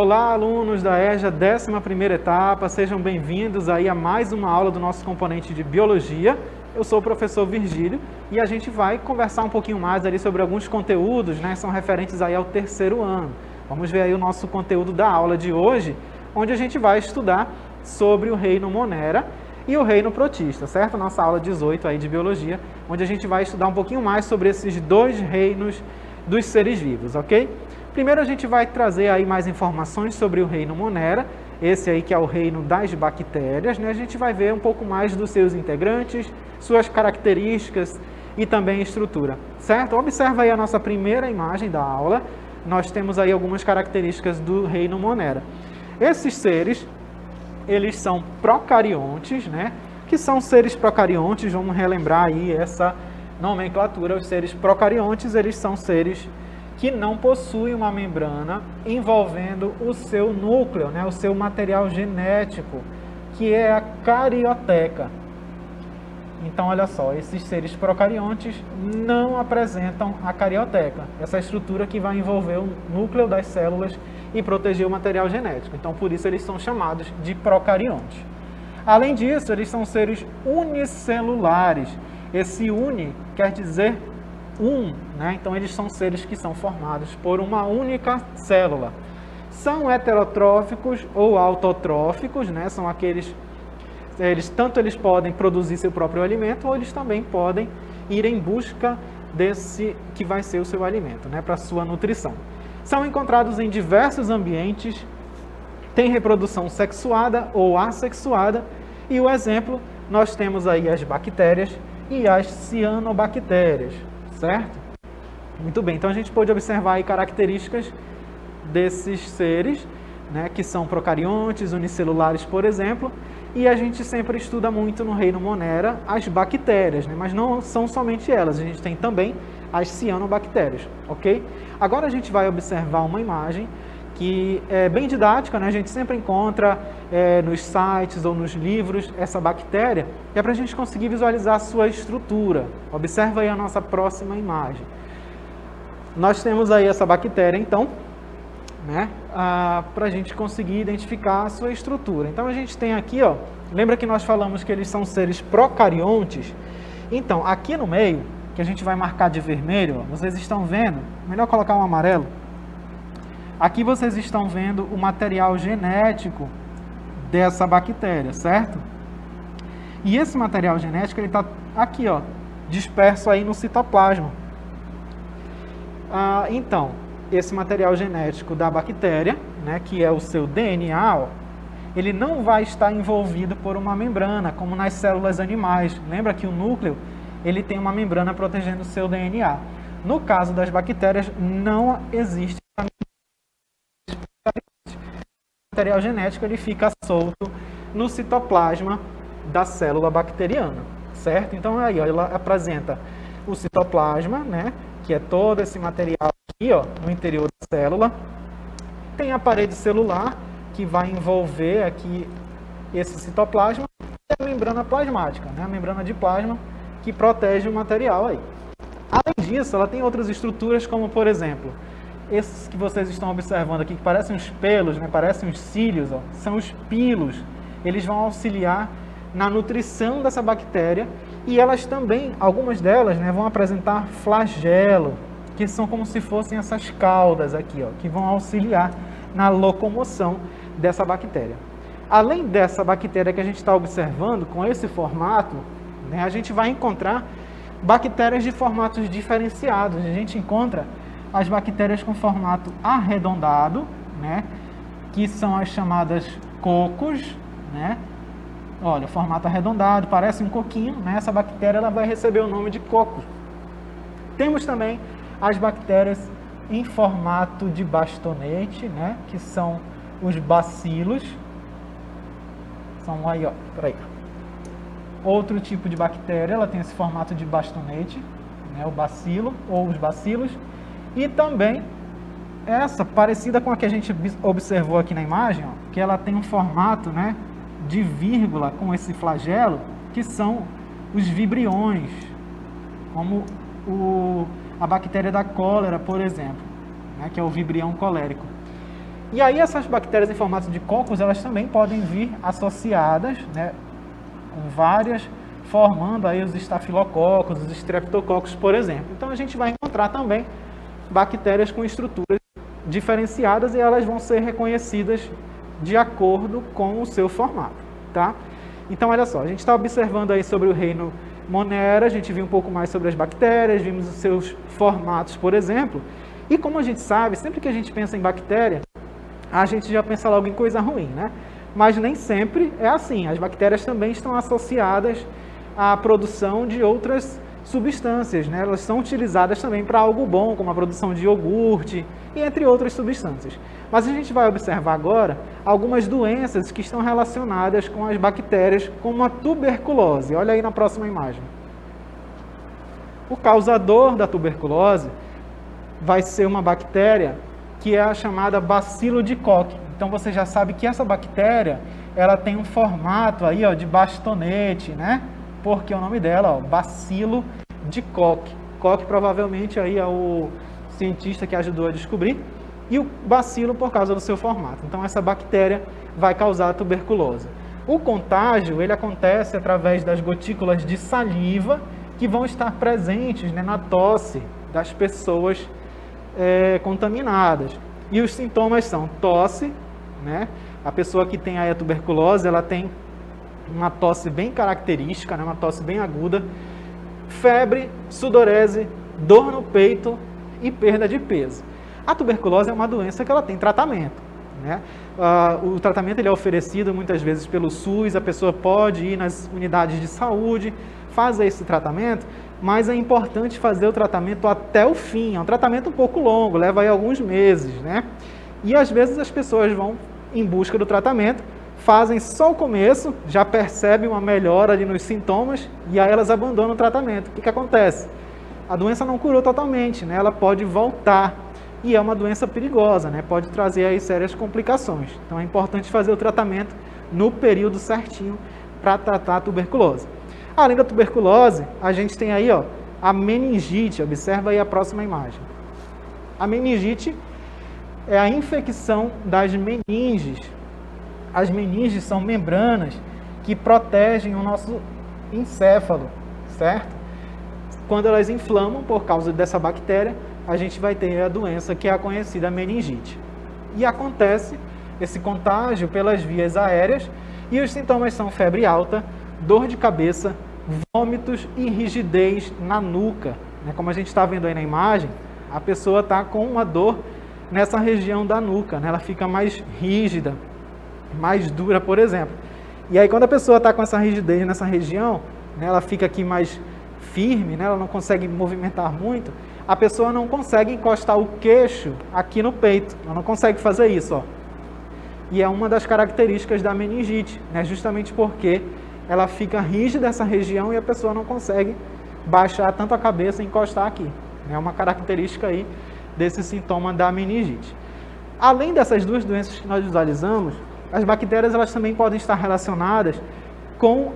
Olá, alunos da EJA, 11ª etapa, sejam bem-vindos aí a mais uma aula do nosso componente de Biologia. Eu sou o professor Virgílio e a gente vai conversar um pouquinho mais ali sobre alguns conteúdos, né, são referentes aí ao 3º ano. Vamos ver aí o nosso conteúdo da aula de hoje, onde a gente vai estudar sobre o reino Monera e o reino Protista, certo? Nossa aula 18 aí de Biologia, onde a gente vai estudar um pouquinho mais sobre esses dois reinos dos seres vivos, ok? Primeiro a gente vai trazer aí mais informações sobre o reino Monera, esse aí que é o reino das bactérias, né? A gente vai ver um pouco mais dos seus integrantes, suas características e também estrutura, certo? Observa aí a nossa primeira imagem da aula, nós temos aí algumas características do reino Monera. Esses seres, eles são procariontes, né? Que são seres procariontes, vamos relembrar aí essa nomenclatura, os seres procariontes, eles são seres que não possuem uma membrana envolvendo o seu núcleo, né, o seu material genético, que é a carioteca. Então, olha só, esses seres procariontes não apresentam a carioteca, essa estrutura que vai envolver o núcleo das células e proteger o material genético. Então, por isso eles são chamados de procariontes. Além disso, eles são seres unicelulares. Esse uni quer dizer né? Então eles são seres que são formados por uma única célula. São heterotróficos ou autotróficos, né? São aqueles, tanto eles podem produzir seu próprio alimento, ou eles também podem ir em busca desse que vai ser o seu alimento, né? Para sua nutrição. São encontrados em diversos ambientes, têm reprodução sexuada ou assexuada, e o exemplo, nós temos aí as bactérias e as cianobactérias. Certo? Muito bem, então a gente pode observar aí características desses seres, né, que são procariontes, unicelulares, por exemplo, e a gente sempre estuda muito no reino Monera as bactérias, né, mas não são somente elas, a gente tem também as cianobactérias, ok? Agora a gente vai observar uma imagem que é bem didática, né? A gente sempre encontra nos sites ou nos livros essa bactéria, e é para a gente conseguir visualizar a sua estrutura. Observa aí a nossa próxima imagem. Nós temos aí essa bactéria, então, né? Para a gente conseguir identificar a sua estrutura. Então a gente tem aqui, ó, lembra que nós falamos que eles são seres procariontes? Então, aqui no meio, que a gente vai marcar de vermelho, ó, vocês estão vendo, melhor colocar um amarelo. Aqui vocês estão vendo o material genético dessa bactéria, certo? E esse material genético, ele está aqui, ó, disperso aí no citoplasma. Então, esse material genético da bactéria, né, que é o seu DNA, ó, ele não vai estar envolvido por uma membrana, como nas células animais. Lembra que o núcleo, ele tem uma membrana protegendo o seu DNA. No caso das bactérias, não existe o material genético, ele fica solto no citoplasma da célula bacteriana, certo? Então aí, ó, ela apresenta o citoplasma, né, que é todo esse material aqui, ó, no interior da célula. Tem a parede celular, que vai envolver aqui esse citoplasma, e a membrana plasmática, né, a membrana de plasma, que protege o material aí. Além disso, ela tem outras estruturas, como por exemplo, esses que vocês estão observando aqui, que parecem uns pelos, né? Parecem uns cílios, ó, são os pilos. Eles vão auxiliar na nutrição dessa bactéria, e elas também, algumas delas, né, vão apresentar flagelo, que são como se fossem essas caudas aqui, ó, que vão auxiliar na locomoção dessa bactéria. Além dessa bactéria que a gente está observando, com esse formato, né, a gente vai encontrar bactérias de formatos diferenciados. A gente encontra as bactérias com formato arredondado, né, que são as chamadas cocos, né? Olha, formato arredondado, parece um coquinho, né? Essa bactéria, ela vai receber o nome de coco. Temos também as bactérias em formato de bastonete, né, que são os bacilos. São aí, ó, peraí. Outro tipo de bactéria, ela tem esse formato de bastonete, né, o bacilo ou os bacilos. E também essa, parecida com a que a gente observou aqui na imagem, ó, que ela tem um formato, né, de vírgula com esse flagelo, que são os vibriões, como a bactéria da cólera, por exemplo, né, que é o vibrião colérico. E aí essas bactérias em formato de cocos, elas também podem vir associadas, né, com várias, formando aí os estafilococos, os streptococos, por exemplo. Então a gente vai encontrar também bactérias com estruturas diferenciadas e elas vão ser reconhecidas de acordo com o seu formato, tá? Então olha só, a gente está observando aí sobre o reino Monera, a gente viu um pouco mais sobre as bactérias, vimos os seus formatos, por exemplo, e como a gente sabe, sempre que a gente pensa em bactéria, a gente já pensa logo em coisa ruim, né? Mas nem sempre é assim. As bactérias também estão associadas à produção de outras substâncias, né? Elas são utilizadas também para algo bom, como a produção de iogurte e entre outras substâncias. Mas a gente vai observar agora algumas doenças que estão relacionadas com as bactérias, como a tuberculose. Olha aí na próxima imagem. O causador da tuberculose vai ser uma bactéria que é a chamada Bacilo de Koch. Então você já sabe que essa bactéria, ela tem um formato aí, ó, de bastonete, né? Porque o nome dela, ó, Bacilo de Koch. Koch provavelmente aí é o cientista que ajudou a descobrir, e o bacilo por causa do seu formato. Então essa bactéria vai causar a tuberculose. O contágio, ele acontece através das gotículas de saliva que vão estar presentes, né, na tosse das pessoas contaminadas. E os sintomas são tosse, né? A pessoa que tem aí a tuberculose, ela tem uma tosse bem característica, né? Uma tosse bem aguda, febre, sudorese, dor no peito e perda de peso. A tuberculose é uma doença que ela tem tratamento, né? O tratamento ele é oferecido muitas vezes pelo SUS, a pessoa pode ir nas unidades de saúde, fazer esse tratamento, mas é importante fazer o tratamento até o fim. É um tratamento um pouco longo, leva aí alguns meses, né? E às vezes as pessoas vão em busca do tratamento, fazem só o começo, já percebem uma melhora ali nos sintomas e aí elas abandonam o tratamento. O que acontece? A doença não curou totalmente, né? Ela pode voltar e é uma doença perigosa, né? Pode trazer aí sérias complicações. Então é importante fazer o tratamento no período certinho para tratar a tuberculose. Além da tuberculose, a gente tem aí, ó, a meningite. Observa aí a próxima imagem. A meningite é a infecção das meninges. As meninges são membranas que protegem o nosso encéfalo, certo? Quando elas inflamam por causa dessa bactéria, a gente vai ter a doença que é a conhecida meningite. E acontece esse contágio pelas vias aéreas e os sintomas são febre alta, dor de cabeça, vômitos e rigidez na nuca. Como a gente está vendo aí na imagem, a pessoa está com uma dor nessa região da nuca, né? Ela fica mais rígida, mais dura, por exemplo. E aí quando a pessoa está com essa rigidez nessa região, né, ela fica aqui mais firme, né, ela não consegue movimentar muito, a pessoa não consegue encostar o queixo aqui no peito, ela não consegue fazer isso, ó. E é uma das características da meningite, né, justamente porque ela fica rígida essa região e a pessoa não consegue baixar tanto a cabeça e encostar aqui. É uma característica aí desse sintoma da meningite. Além dessas duas doenças que nós visualizamos, as bactérias elas também podem estar relacionadas com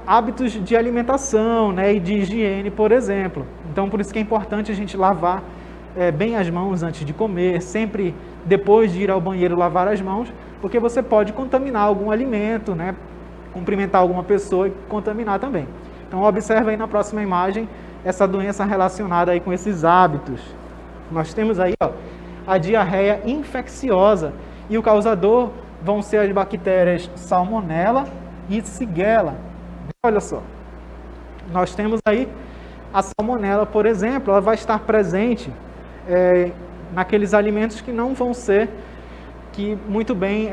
hábitos de alimentação, né, e de higiene, por exemplo. Então, por isso que é importante a gente lavar bem as mãos antes de comer, sempre depois de ir ao banheiro lavar as mãos, porque você pode contaminar algum alimento, né, cumprimentar alguma pessoa e contaminar também. Então, observe aí na próxima imagem essa doença relacionada aí com esses hábitos. Nós temos aí, ó, a diarreia infecciosa e o causador vão ser as bactérias Salmonella e Shigella. Olha só, nós temos aí a Salmonella, por exemplo, ela vai estar presente naqueles alimentos que não vão ser muito bem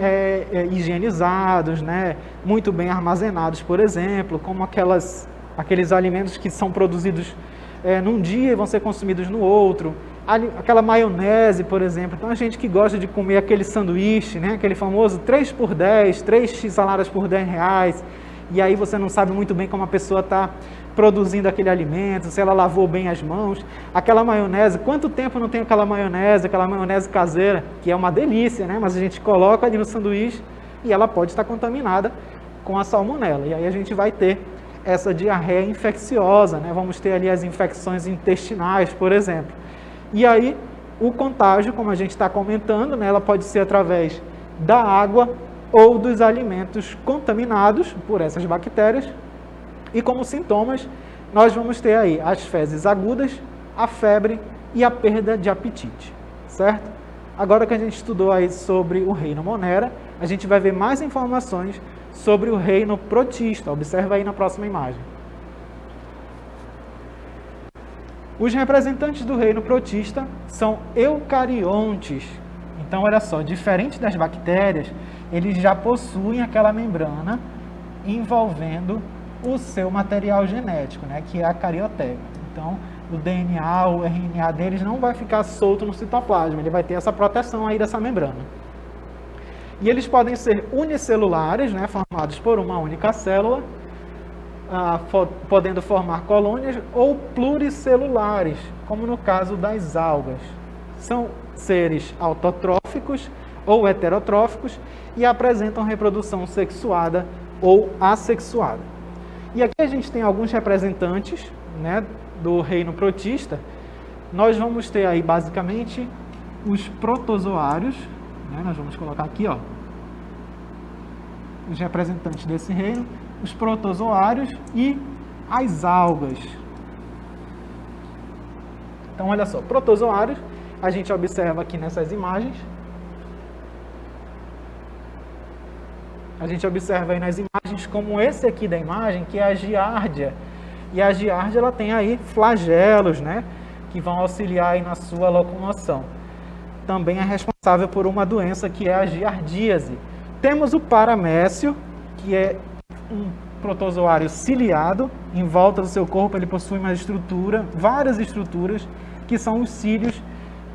higienizados, né? Muito bem armazenados, por exemplo, como aqueles alimentos que são produzidos num dia e vão ser consumidos no outro. Aquela maionese, por exemplo. Então, a gente que gosta de comer aquele sanduíche, né? Aquele famoso 3 por 10, 3 x-saladas por R$10, e aí você não sabe muito bem como a pessoa está produzindo aquele alimento, se ela lavou bem as mãos. Aquela maionese, quanto tempo não tem aquela maionese caseira, que é uma delícia, né? Mas a gente coloca ali no sanduíche e ela pode estar contaminada com a salmonela. E aí a gente vai ter essa diarreia infecciosa, né? Vamos ter ali as infecções intestinais, por exemplo. E aí, o contágio, como a gente está comentando, né, ela pode ser através da água ou dos alimentos contaminados por essas bactérias. E como sintomas, nós vamos ter aí as fezes agudas, a febre e a perda de apetite, certo? Agora que a gente estudou aí sobre o reino Monera, a gente vai ver mais informações sobre o reino protista. Observa aí na próxima imagem. Os representantes do reino protista são eucariontes. Então, olha só, diferente das bactérias, eles já possuem aquela membrana envolvendo o seu material genético, né, que é a carioteca. Então, o DNA, o RNA deles não vai ficar solto no citoplasma, ele vai ter essa proteção aí dessa membrana. E eles podem ser unicelulares, né, formados por uma única célula, podendo formar colônias, ou pluricelulares, como no caso das algas. São seres autotróficos ou heterotróficos e apresentam reprodução sexuada ou assexuada. E aqui a gente tem alguns representantes, né, do reino protista. Nós vamos ter aí basicamente os protozoários, né, nós vamos colocar aqui, ó, os representantes desse reino, os protozoários e as algas. Então, olha só, protozoários, a gente observa aqui nessas imagens. A gente observa aí nas imagens como esse aqui da imagem, que é a giardia. E a giardia, ela tem aí flagelos, né, que vão auxiliar aí na sua locomoção. Também é responsável por uma doença que é a giardíase. Temos o paramécio, que é um protozoário ciliado. Em volta do seu corpo ele possui uma estrutura, várias estruturas, que são os cílios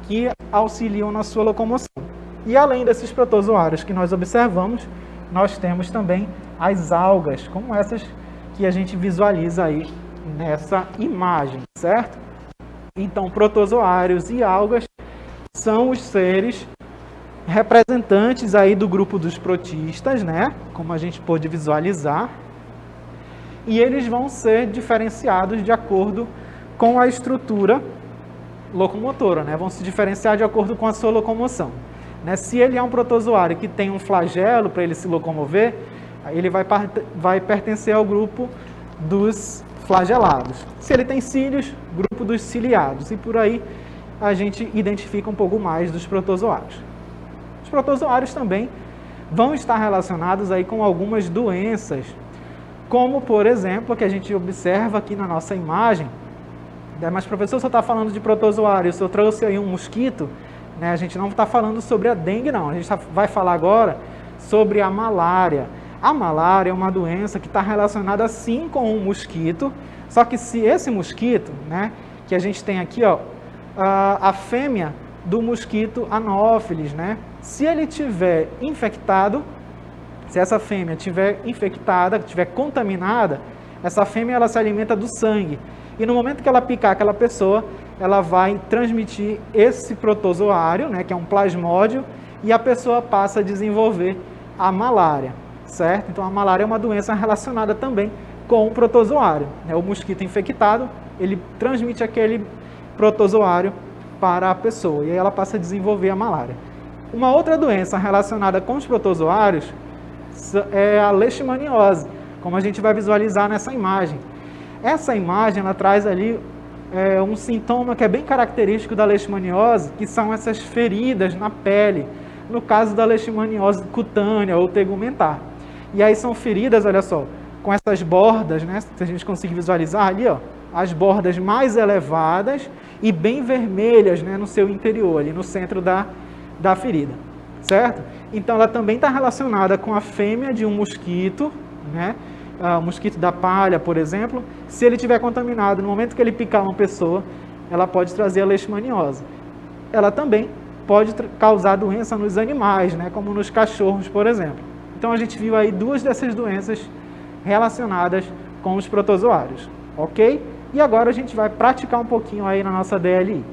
que auxiliam na sua locomoção. E além desses protozoários que nós observamos, nós temos também as algas, como essas que a gente visualiza aí nessa imagem, certo? Então, protozoários e algas são os seres representantes aí do grupo dos protistas, né? Como a gente pôde visualizar. E eles vão ser diferenciados de acordo com a estrutura locomotora, né? Vão se diferenciar de acordo com a sua locomoção. Né? Se ele é um protozoário que tem um flagelo para ele se locomover, ele vai pertencer ao grupo dos flagelados. Se ele tem cílios, grupo dos ciliados. E por aí a gente identifica um pouco mais dos protozoários. Os protozoários também vão estar relacionados aí com algumas doenças, como, por exemplo, que a gente observa aqui na nossa imagem. Mas, professor, você está falando de protozoário, se eu trouxe aí um mosquito, né? A gente não está falando sobre a dengue, não. A gente vai falar agora sobre a malária. A malária é uma doença que está relacionada sim com um mosquito, só que se esse mosquito, né, que a gente tem aqui, ó, a fêmea do mosquito Anopheles, né, se ele tiver infectado, se essa fêmea tiver infectada, tiver contaminada, essa fêmea ela se alimenta do sangue. E no momento que ela picar aquela pessoa, ela vai transmitir esse protozoário, né, que é um plasmódio, e a pessoa passa a desenvolver a malária, certo? Então a malária é uma doença relacionada também com o protozoário. Né? O mosquito infectado, ele transmite aquele protozoário para a pessoa, e aí ela passa a desenvolver a malária. Uma outra doença relacionada com os protozoários é a leishmaniose, como a gente vai visualizar nessa imagem. Essa imagem, ela traz ali um sintoma que é bem característico da leishmaniose, que são essas feridas na pele, no caso da leishmaniose cutânea ou tegumentar. E aí são feridas, olha só, com essas bordas, né, se a gente conseguir visualizar ali, ó, as bordas mais elevadas e bem vermelhas, né, no seu interior, ali no centro da ferida, certo? Então ela também está relacionada com a fêmea de um mosquito, né, o mosquito da palha, por exemplo. Se ele estiver contaminado, no momento que ele picar uma pessoa, ela pode trazer a leishmaniose. Ela também pode causar doença nos animais, né, como nos cachorros, por exemplo. Então a gente viu aí duas dessas doenças relacionadas com os protozoários, ok? E agora a gente vai praticar um pouquinho aí na nossa DLI.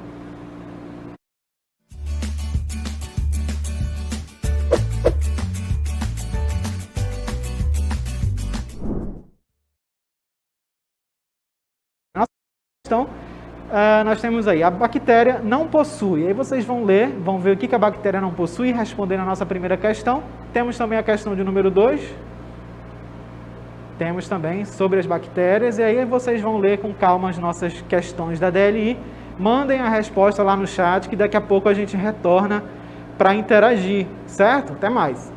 Nossa questão nós temos aí, a bactéria não possui. Aí vocês vão ler, vão ver o que a bactéria não possui, respondendo a nossa primeira questão. Temos também a questão de número 2. Temos também sobre as bactérias, e aí vocês vão ler com calma as nossas questões da DLI. Mandem a resposta lá no chat, que daqui a pouco a gente retorna para interagir, certo? Até mais!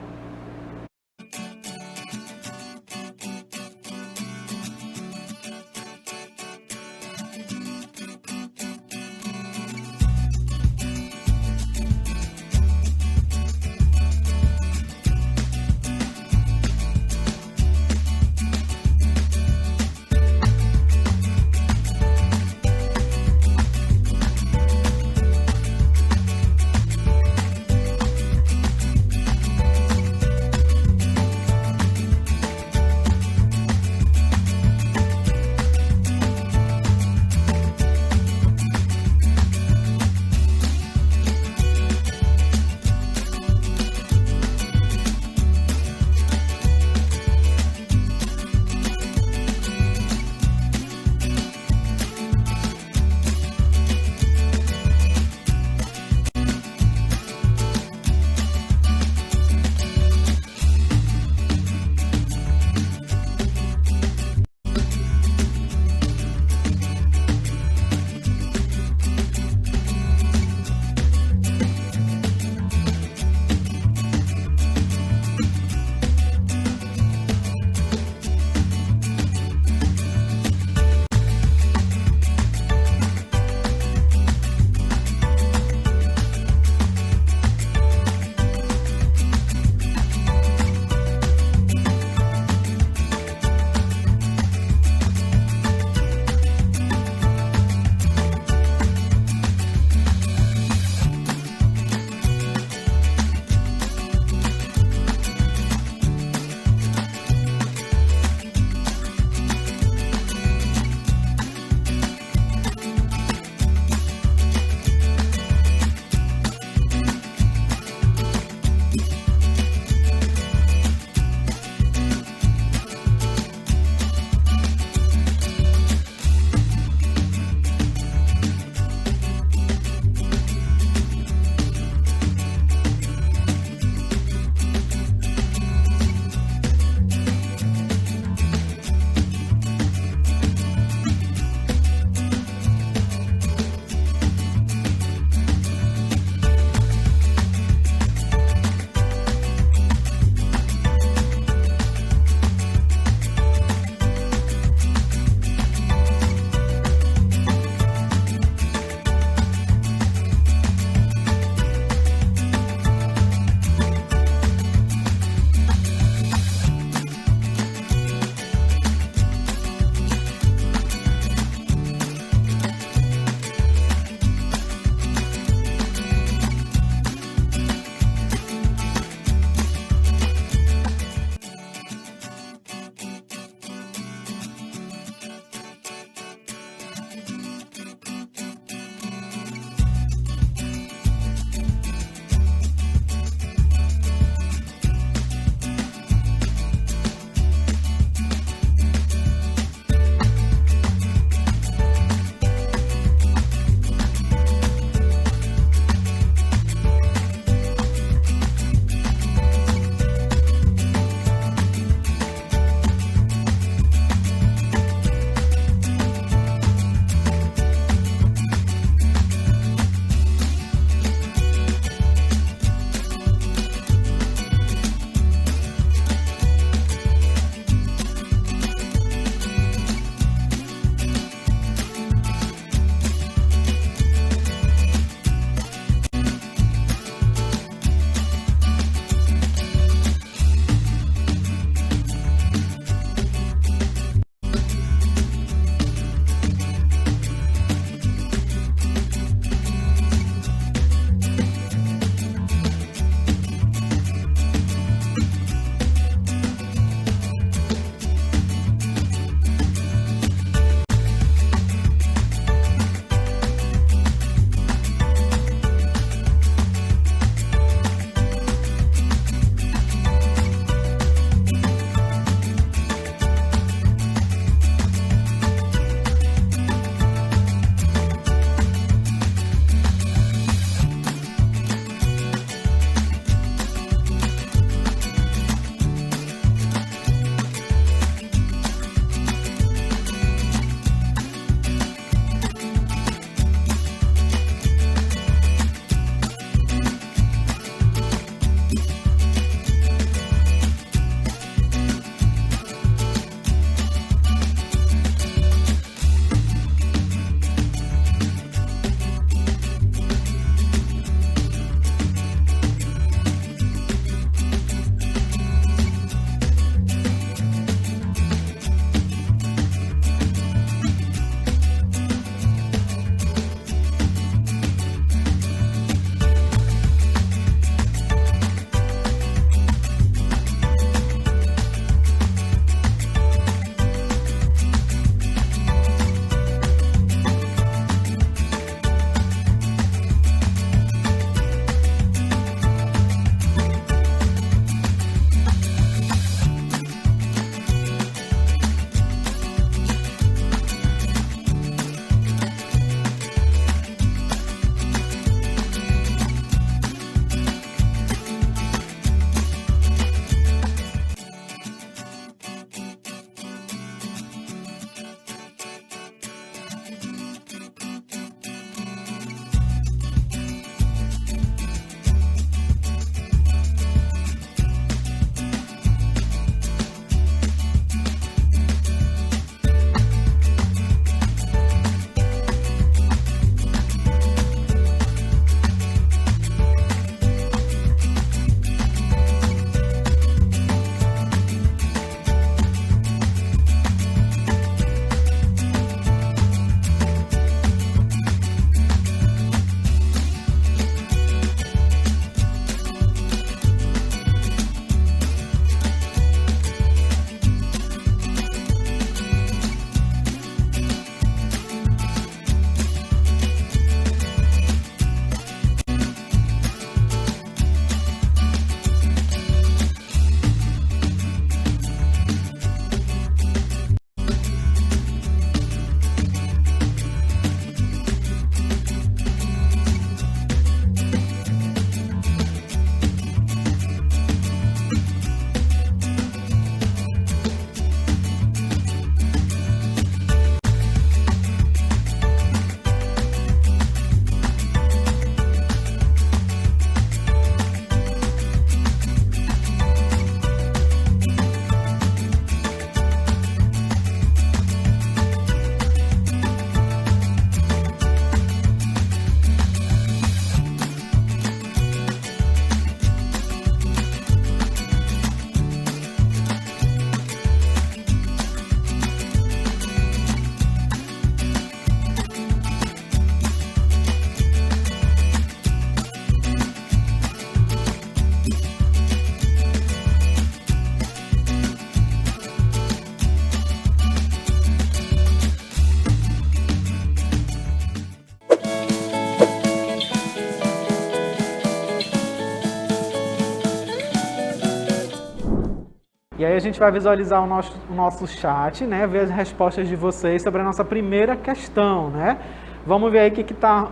E aí a gente vai visualizar o nosso chat, né? Ver as respostas de vocês sobre a nossa primeira questão, né? Vamos ver aí o que está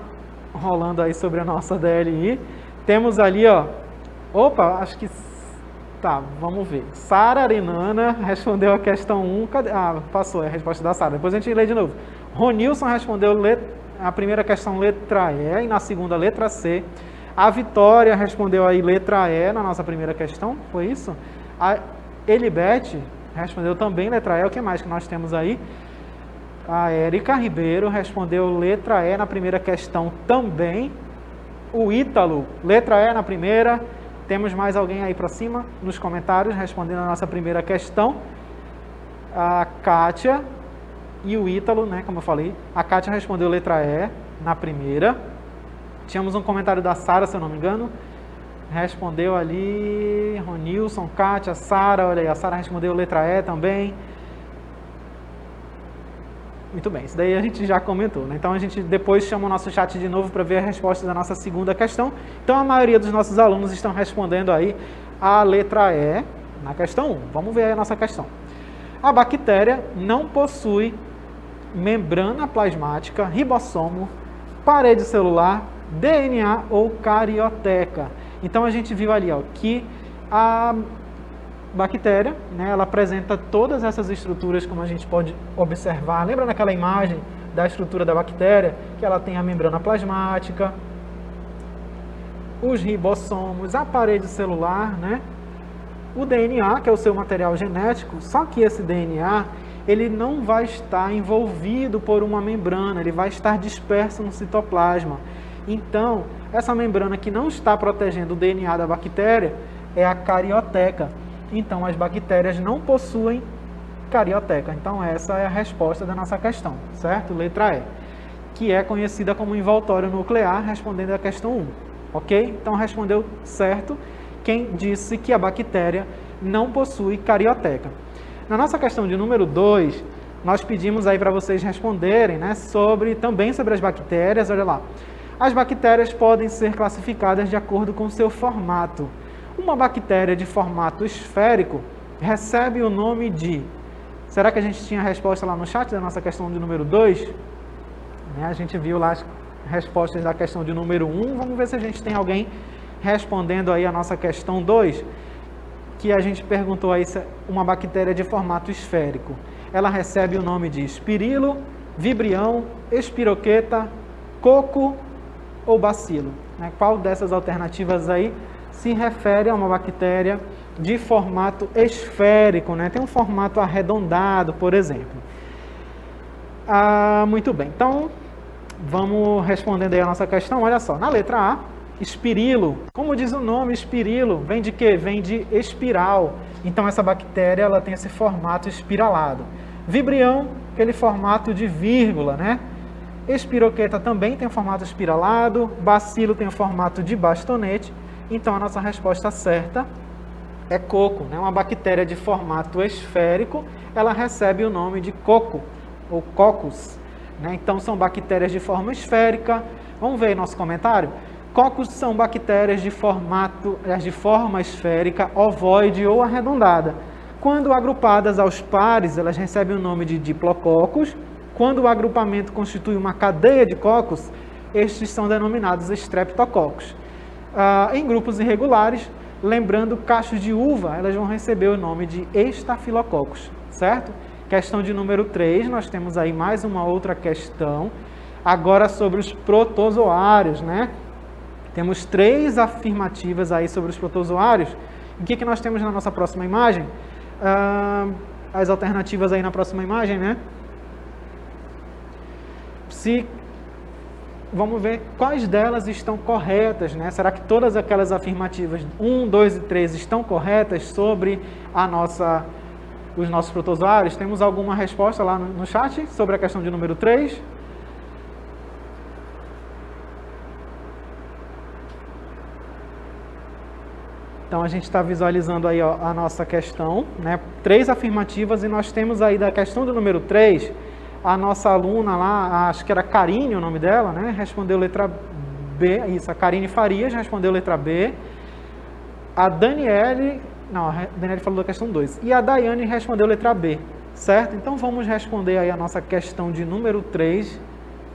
rolando aí sobre a nossa DLI. Temos ali, ó... Opa, acho que... Tá, vamos ver. Sara Arenana respondeu a questão 1. Cadê? Ah, passou, é a resposta da Sara. Depois a gente lê de novo. Ronilson respondeu a primeira questão letra E e na segunda letra C. A Vitória respondeu aí letra E na nossa primeira questão, foi isso? A Elibete respondeu também letra E. O que mais que nós temos aí? A Érica Ribeiro respondeu letra E na primeira questão também. O Ítalo, letra E na primeira. Temos mais alguém aí para cima nos comentários respondendo a nossa primeira questão. A Kátia e o Ítalo, né, como eu falei. A Kátia respondeu letra E na primeira. Tínhamos um comentário da Sara, se eu não me engano. Respondeu ali Ronilson, Kátia, Sara, olha aí, a Sara respondeu letra E também. Muito bem, isso daí a gente já comentou, né? Então a gente depois chama o nosso chat de novo para ver a resposta da nossa segunda questão. Então a maioria dos nossos alunos estão respondendo aí a letra E na questão 1. Vamos ver aí a nossa questão. A bactéria não possui membrana plasmática, ribossomo, parede celular, DNA ou carioteca. Então a gente viu ali, ó, que a bactéria, né, ela apresenta todas essas estruturas, como a gente pode observar. Lembra naquela imagem da estrutura da bactéria? Que ela tem a membrana plasmática, os ribossomos, a parede celular, né? O DNA, que é o seu material genético, só que esse DNA, ele não vai estar envolvido por uma membrana, ele vai estar disperso no citoplasma. Então, essa membrana que não está protegendo o DNA da bactéria é a carioteca. Então, as bactérias não possuem carioteca. Então, essa é a resposta da nossa questão, certo? Letra E, que é conhecida como envoltório nuclear, respondendo a questão 1. Ok? Então, respondeu certo quem disse que a bactéria não possui carioteca. Na nossa questão de número 2, nós pedimos aí para vocês responderem, né, também sobre as bactérias. Olha lá. As bactérias podem ser classificadas de acordo com seu formato. Uma bactéria de formato esférico recebe o nome de... Será que a gente tinha a resposta lá no chat da nossa questão de número 2? A gente viu lá as respostas da questão de número 1. Vamos ver se a gente tem alguém respondendo aí a nossa questão 2. Que a gente perguntou aí se uma bactéria de formato esférico. Ela recebe o nome de espirilo, vibrião, espiroqueta, coco ou bacilo. Qual dessas alternativas aí se refere a uma bactéria de formato esférico, né? Tem um formato arredondado, por exemplo. Muito bem, então vamos respondendo aí a nossa questão. Olha só, na letra A, espirilo. Como diz o nome, espirilo, vem de quê? Vem de espiral. Então essa bactéria ela tem esse formato espiralado. Vibrião, aquele formato de vírgula, né? Espiroqueta também tem um formato espiralado. Bacilo tem o formato de bastonete. Então, a nossa resposta certa é coco, né? Uma bactéria de formato esférico, ela recebe o nome de coco, ou cocos, né? Então, são bactérias de forma esférica. Vamos ver nosso comentário? Cocos são bactérias de forma esférica, ovoide ou arredondada. Quando agrupadas aos pares, elas recebem o nome de diplococos. Quando o agrupamento constitui uma cadeia de cocos, estes são denominados streptococos. Em grupos irregulares, lembrando cachos de uva, elas vão receber o nome de estafilococos, certo? Questão de número 3, nós temos aí mais uma outra questão, agora sobre os protozoários, né? Temos 3 afirmativas aí sobre os protozoários. O que nós temos na nossa próxima imagem? As alternativas aí na próxima imagem, né? Vamos ver quais delas estão corretas, né? Será que todas aquelas afirmativas 1, 2 e 3 estão corretas sobre os nossos protozoários? Temos alguma resposta lá no chat sobre a questão de número 3? Então a gente está visualizando aí, ó, a nossa questão, né? 3 afirmativas e nós temos aí da questão do número 3... A nossa aluna lá, acho que era Karine o nome dela, né? Respondeu letra B. Isso, a Karine Farias respondeu letra B. A Daniele Não, a Daniele falou da questão 2. E a Daiane respondeu letra B, certo? Então vamos responder aí a nossa questão de número 3.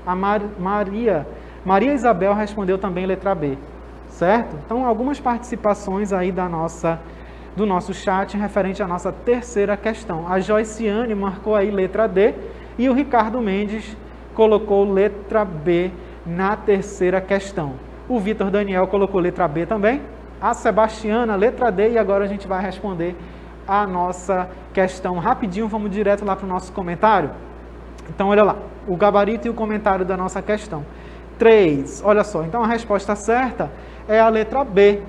A Maria Isabel respondeu também letra B, certo? Então algumas participações aí do nosso chat referente à nossa terceira questão. A Joiciane marcou aí letra D e o Ricardo Mendes colocou letra B na terceira questão. O Vitor Daniel colocou letra B também. A Sebastiana, letra D, e agora a gente vai responder a nossa questão rapidinho, vamos direto lá para o nosso comentário. Então, olha lá, o gabarito e o comentário da nossa questão. 3, olha só, então a resposta certa é a letra B.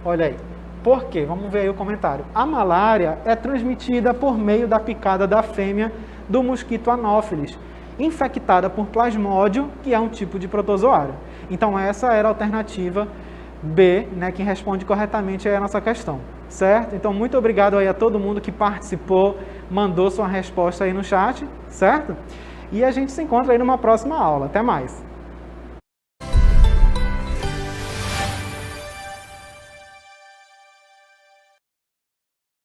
Olha aí, por quê? Vamos ver aí o comentário. A malária é transmitida por meio da picada da fêmea do mosquito Anopheles, infectada por plasmódio, que é um tipo de protozoário. Então, essa era a alternativa B, né, que responde corretamente aí a nossa questão, certo? Então, muito obrigado aí a todo mundo que participou, mandou sua resposta aí no chat, certo? E a gente se encontra aí numa próxima aula. Até mais!